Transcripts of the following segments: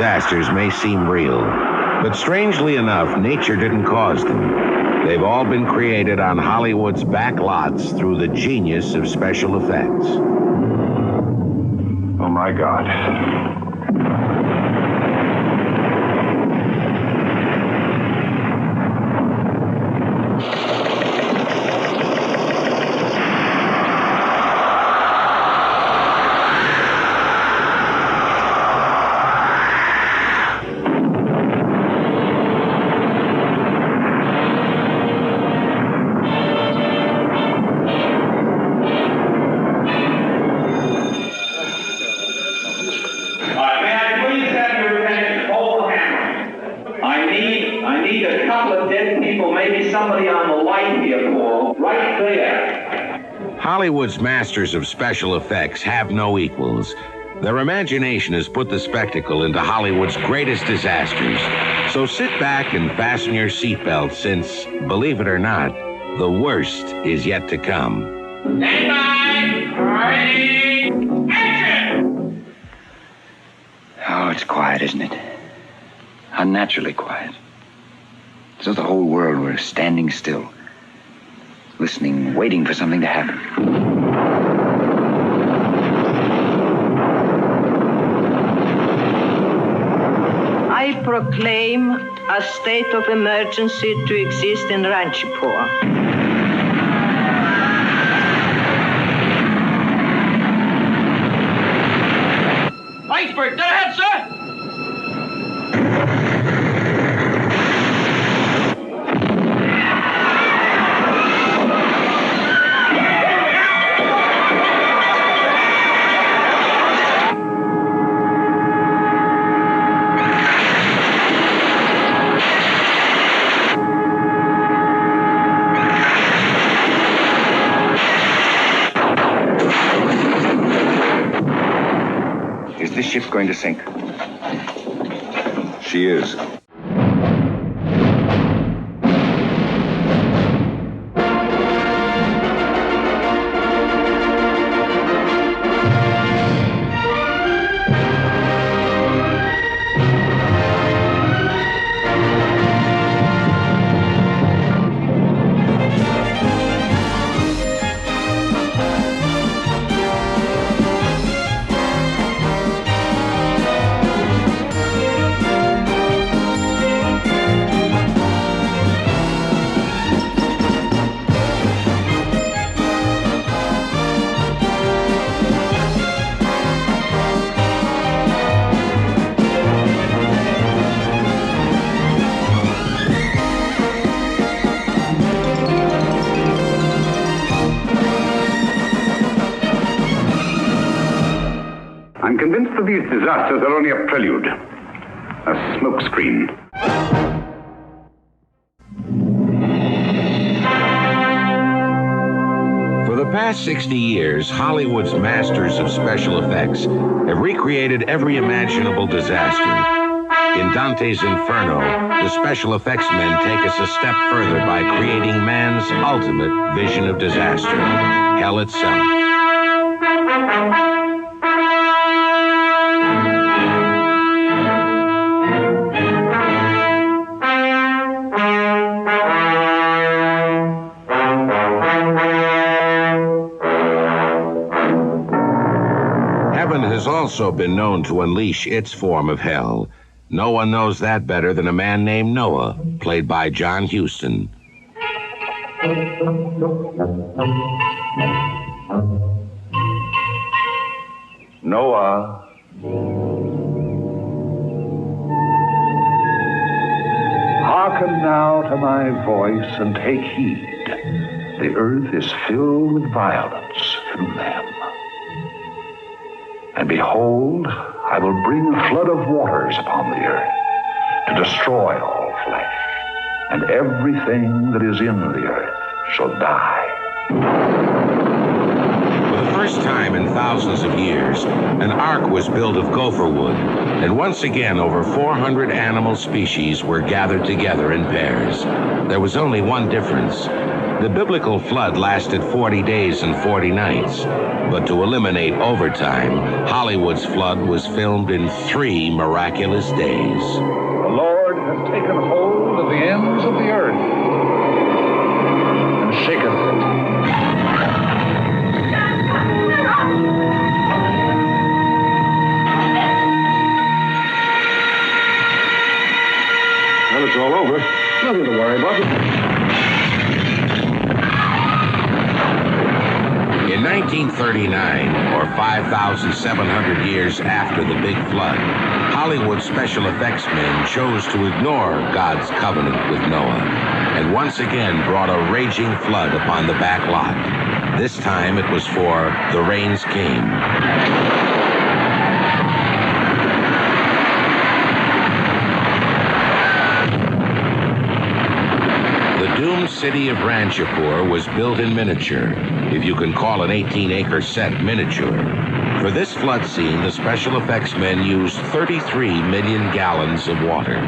disasters may seem real, but strangely enough, nature didn't cause them. They've all been created on Hollywood's back lots through the genius of special effects. Oh, my God. Hollywood's masters of special effects have no equals. Their imagination has put the spectacle into Hollywood's greatest disasters. So sit back and fasten your seatbelt since, believe it or not, the worst is yet to come. Stand by! Ready! Action! Oh, it's quiet, isn't it? Unnaturally quiet. As though the whole world were standing still, listening, waiting for something to happen. I proclaim a state of emergency to exist in Ranchipur. Iceberg, dead ahead, sir! Is this ship going to sink? She is. I'm convinced that these disasters are only a prelude, a smokescreen. For the past 60 years, Hollywood's masters of special effects have recreated every imaginable disaster. In Dante's Inferno, the special effects men take us a step further by creating man's ultimate vision of disaster, hell itself. Heaven has also been known to unleash its form of hell. No one knows that better than a man named Noah, played by John Huston. Noah. Hearken now to my voice and take heed. The earth is filled with violence through them. And behold, I will bring a flood of waters upon the earth to destroy all flesh, and everything that is in the earth shall die. For the first first time in thousands of years, an ark was built of gopher wood, and once again over 400 animal species were gathered together in pairs. There was only one difference. The biblical flood lasted 40 days and 40 nights, but to eliminate overtime, Hollywood's flood was filmed in 3 miraculous days. The Lord hath taken hold of the ends of the earth and shaken it. Well, it's all over. Nothing to worry about. In 1939, or 5,700 years after the Big Flood, Hollywood special effects men chose to ignore God's covenant with Noah and once again brought a raging flood upon the back lot. This time it was for The Rains Came. The doomed city of Ranchipur was built in miniature, if you can call an 18-acre set miniature. For this flood scene, the special effects men used 33 million gallons of water.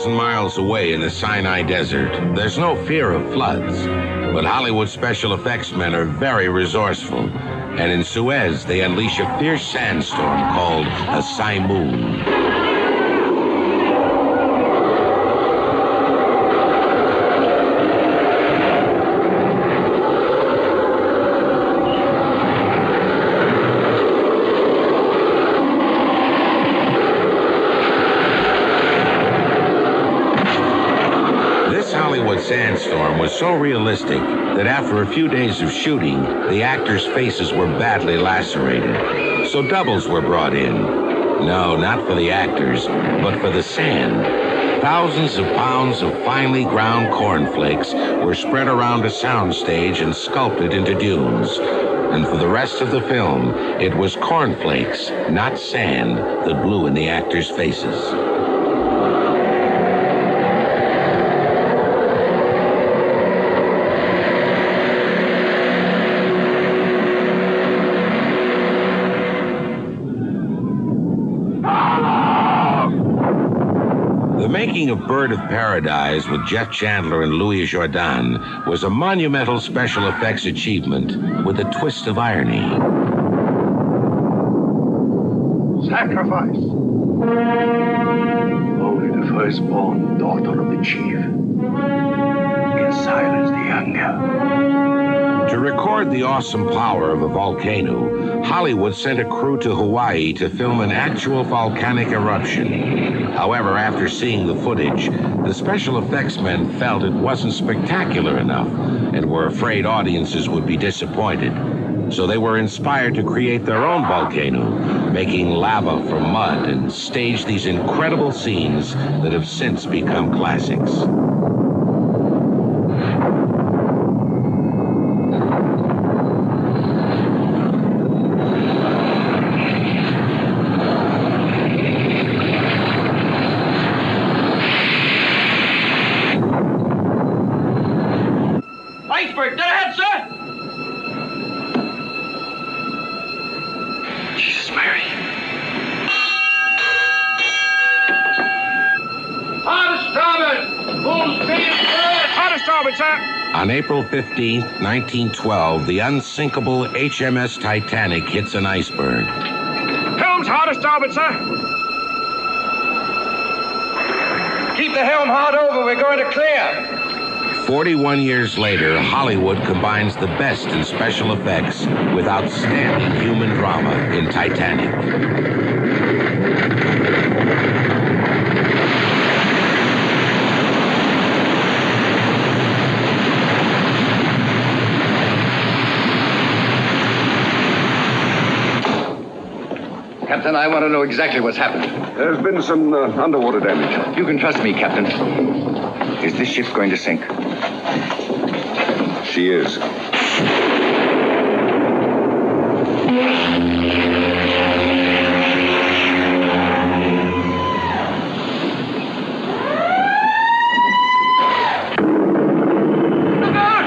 Miles away in the Sinai Desert, there's no fear of floods, but Hollywood special effects men are very resourceful, and in Suez they unleash a fierce sandstorm called a Simoon. Sandstorm was so realistic that after a few days of shooting, the actors' faces were badly lacerated. So doubles were brought in. No, not for the actors, but for the sand. Thousands of pounds of finely ground cornflakes were spread around a soundstage and sculpted into dunes. And for the rest of the film, it was cornflakes, not sand, that blew in the actors' faces. The making of Bird of Paradise with Jeff Chandler and Louis Jourdan was a monumental special effects achievement with a twist of irony. Sacrifice. Only the firstborn daughter of the chief can silence the hunger. To record the awesome power of a volcano, Hollywood sent a crew to Hawaii to film an actual volcanic eruption. However, after seeing the footage, the special effects men felt it wasn't spectacular enough and were afraid audiences would be disappointed. So they were inspired to create their own volcano, making lava from mud and stage these incredible scenes that have since become classics. Iceberg, dead ahead, sir! Jesus, Mary. Hard to starboard! Full speed ahead! Hard to starboard, sir. On April 15, 1912, the unsinkable HMS Titanic hits an iceberg. Helm's hard to starboard, sir. Keep the helm hard over, we're going to clear. 41 years later, Hollywood combines the best in special effects with outstanding human drama in Titanic. Captain, I want to know exactly what's happened. There's been some underwater damage. You can trust me, Captain. Is this ship going to sink? She is.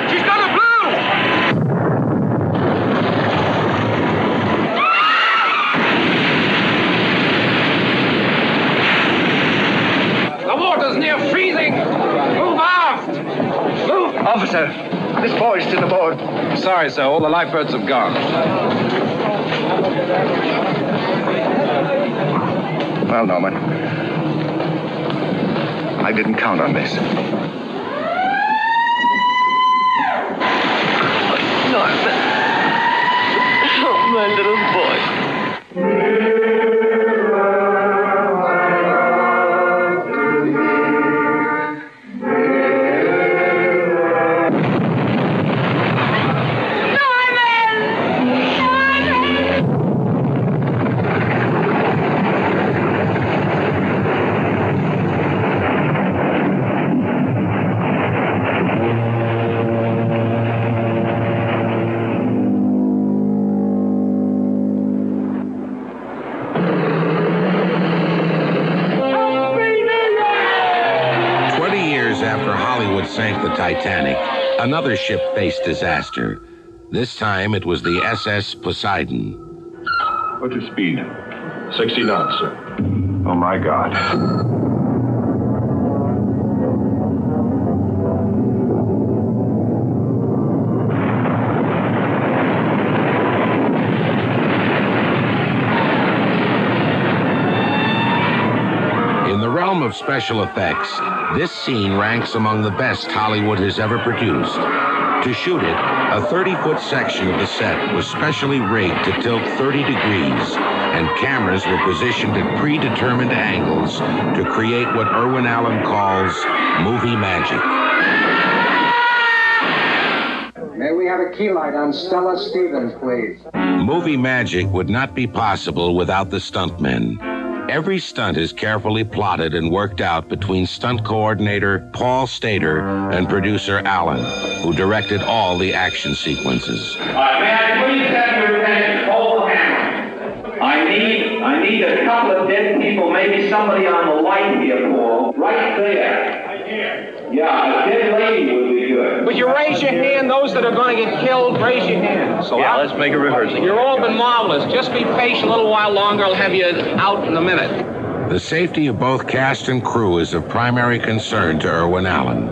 She's got a blue! The water's near freezing. Move aft. Move. Officer, this boy's still aboard. Sorry, sir. All the lifeboats have gone. Well, Norman, I didn't count on this. Norman. Oh, my little boy. After Hollywood sank the Titanic, another ship faced disaster. This time it was the SS Poseidon. What's your speed? 60 knots, sir. Oh, my God. Of special effects, this scene ranks among the best Hollywood has ever produced. To shoot it, a 30-foot section of the set was specially rigged to tilt 30 degrees, and cameras were positioned at predetermined angles to create what Irwin Allen calls movie magic. May we have a key light on Stella Stevens, please? Movie magic would not be possible without the stuntmen. Every stunt is carefully plotted and worked out between stunt coordinator Paul Stater and producer Allen, who directed all the action sequences. May I please have your attention? Hold the camera. I need a couple of dead people, maybe somebody on the light here, Paul. Right there. Yeah, a dead lady would be good. Would you raise your hand? Those that are going to get killed, raise your hand. So Yeah, let's make a rehearsal. You've all been marvelous. Just be patient a little while longer. I'll have you out in a minute. The safety of both cast and crew is of primary concern to Irwin Allen.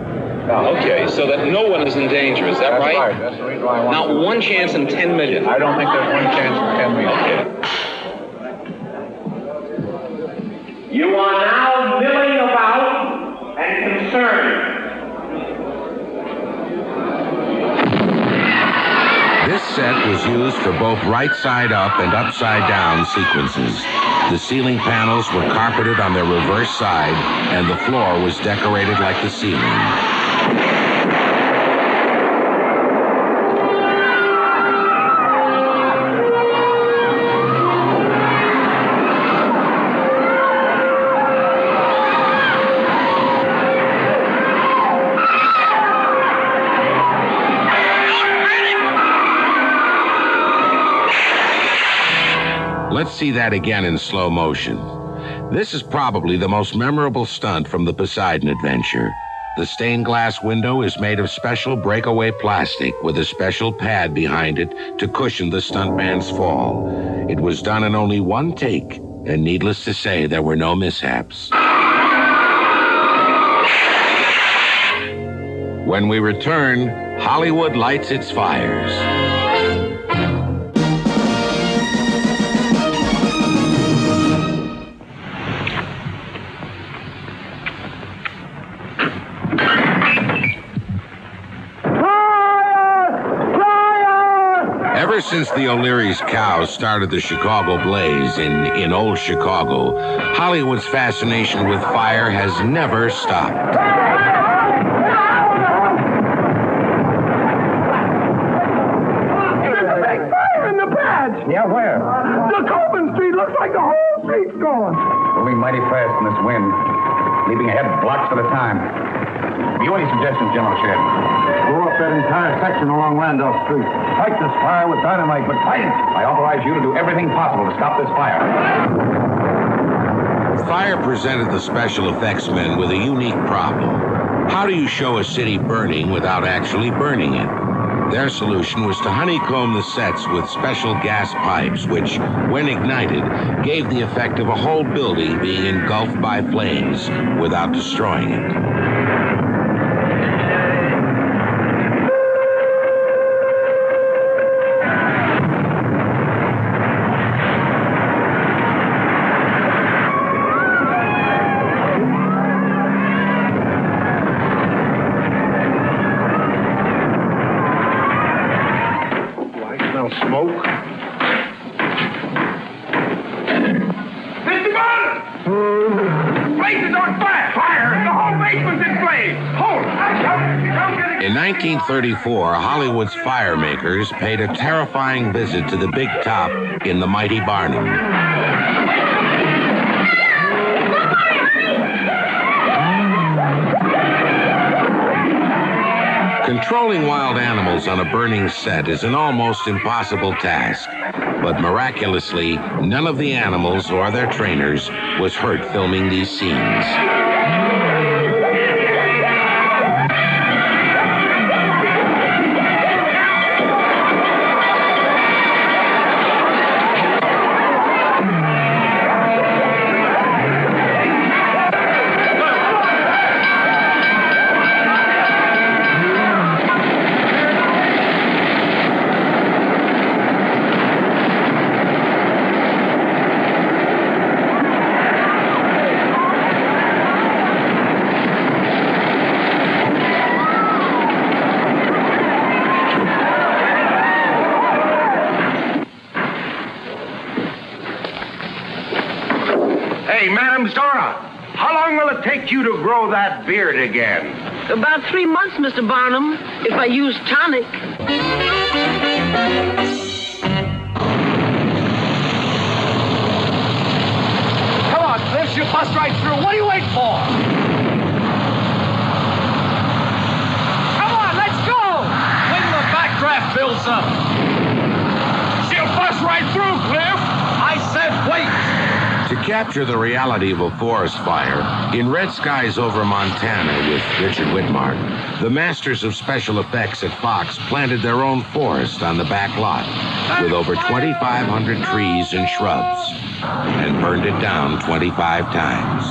Okay, so that no one is in danger. Is that right? That's the reason why I want Not one chance in 10 million. I don't think there's one chance in 10 million. You are now milling about and concerned. This set was used for both right side up and upside down sequences. The ceiling panels were carpeted on their reverse side, and the floor was decorated like the ceiling. Let's see that again in slow motion. This is probably the most memorable stunt from the Poseidon adventure. The stained glass window is made of special breakaway plastic with a special pad behind it to cushion the stuntman's fall. It was done in only one take, and needless to say, there were no mishaps. When we return, Hollywood lights its fires. Ever since the O'Leary's cows started the Chicago Blaze in Old Chicago, Hollywood's fascination with fire has never stopped. There's a big fire in the patch! Yeah, where? The Coleman Street looks like the whole street's gone. Moving mighty fast in this wind, leaping ahead blocks at a time. Have you any suggestions, General Sheriff? Blow up that entire section along Randolph Street. Fight this fire with dynamite, but fight it! I authorize you to do everything possible to stop this fire. Fire presented the special effects men with a unique problem. How do you show a city burning without actually burning it? Their solution was to honeycomb the sets with special gas pipes, which, when ignited, gave the effect of a whole building being engulfed by flames without destroying it. Smoke. Mr. Barnum! The place is on fire! Fire! The whole basement's in flames! Hold! In 1934, Hollywood's fire makers paid a terrifying visit to the Big Top in the mighty Barnum. Controlling wild animals on a burning set is an almost impossible task, but miraculously, none of the animals or their trainers was hurt filming these scenes. Hey, Madam Zora, how long will it take you to grow that beard again? About 3 months, Mr. Barnum, if I use tonic. Come on, Cliff, you bust right through. What are you waiting for? Come on, let's go! Wait till the backdraft builds up. She'll bust right through, Cliff. I said wait. To capture the reality of a forest fire, in Red Skies Over Montana with Richard Widmark, the masters of special effects at Fox planted their own forest on the back lot with over 2,500 trees and shrubs and burned it down 25 times.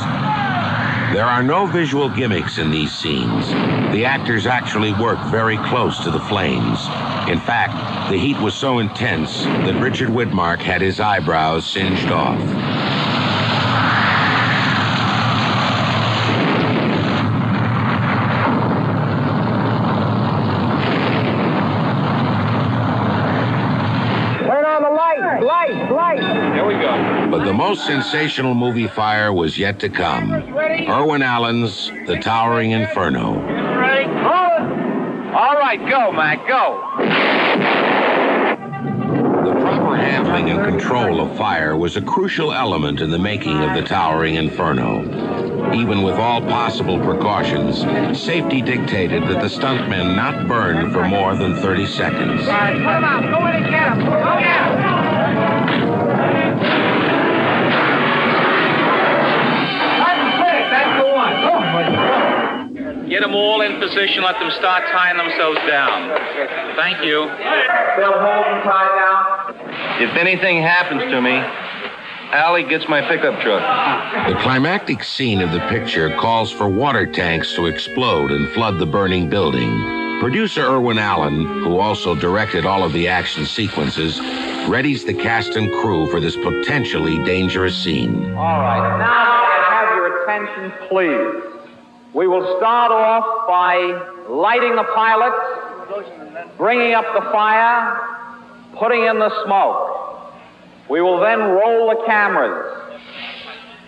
There are no visual gimmicks in these scenes. The actors actually work very close to the flames. In fact, the heat was so intense that Richard Widmark had his eyebrows singed off. Here we go. But the most sensational movie fire was yet to come. Irwin Allen's The Towering Inferno. Ready? All right, go, Mac, go. The proper handling and control of fire was a crucial element in the making of The Towering Inferno. Even with all possible precautions, safety dictated that the stuntmen not burn for more than 30 seconds. All right, put him out. Go in and get him. Go get him. That's the one. Oh, my God. Get them all in position. Let them start tying themselves down. Thank you. They'll hold them tied down. If anything happens to me, Allie gets my pickup truck. The climactic scene of the picture calls for water tanks to explode and flood the burning building. Producer Irwin Allen, who also directed all of the action sequences, readies the cast and crew for this potentially dangerous scene. All right, now have your attention, please. We will start off by lighting the pilots, bringing up the fire, putting in the smoke. We will then roll the cameras.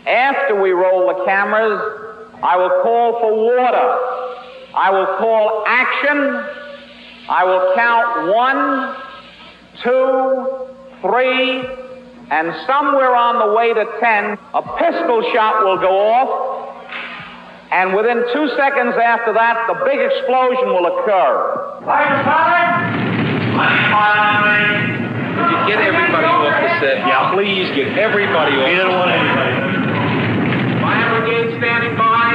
After we roll the cameras, I will call for water. I will call action. I will count 1, 2, 3, and somewhere on the way to 10, a pistol shot will go off, and within 2 seconds after that, the big explosion will occur. Could you get everybody off the set? Yeah, please get everybody off. We don't want anybody. Fire brigade standing by.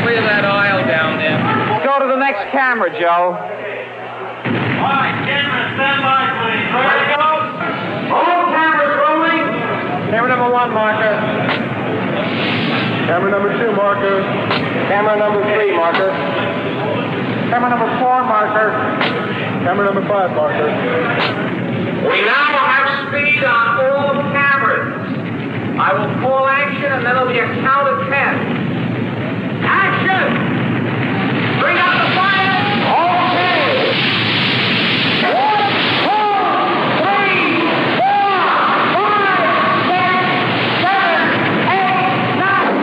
Clear that aisle down there. Go to the next camera, Joe. All right, camera, stand by, please. Ready to go? All cameras rolling. Camera number 1, marker. Camera number 2, marker. Camera number 3, marker. Camera number 4, marker. Camera number 5, marker. We now will have speed on all cameras. I will call action, and then there'll be a count of 10. Action! Bring up the fire! Okay! 1, 2, 3, 4, 5, 6, 7, 8, 9.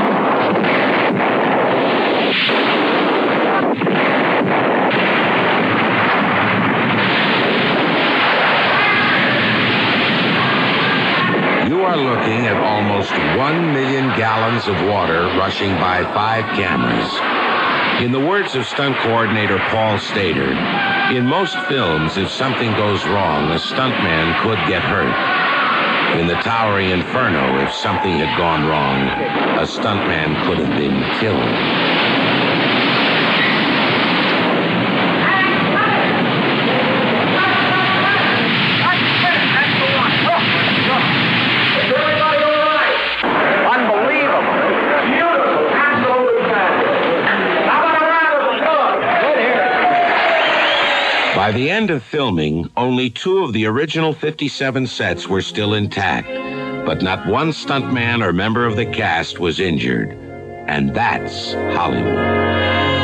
You are looking at almost 1 million gallons of water rushing by 5 cameras. In the words of stunt coordinator Paul Stater, in most films, if something goes wrong, a stuntman could get hurt. In the towering Inferno, if something had gone wrong, a stuntman could have been killed. By the end of filming, only 2 of the original 57 sets were still intact, but not one stuntman or member of the cast was injured. And that's Hollywood.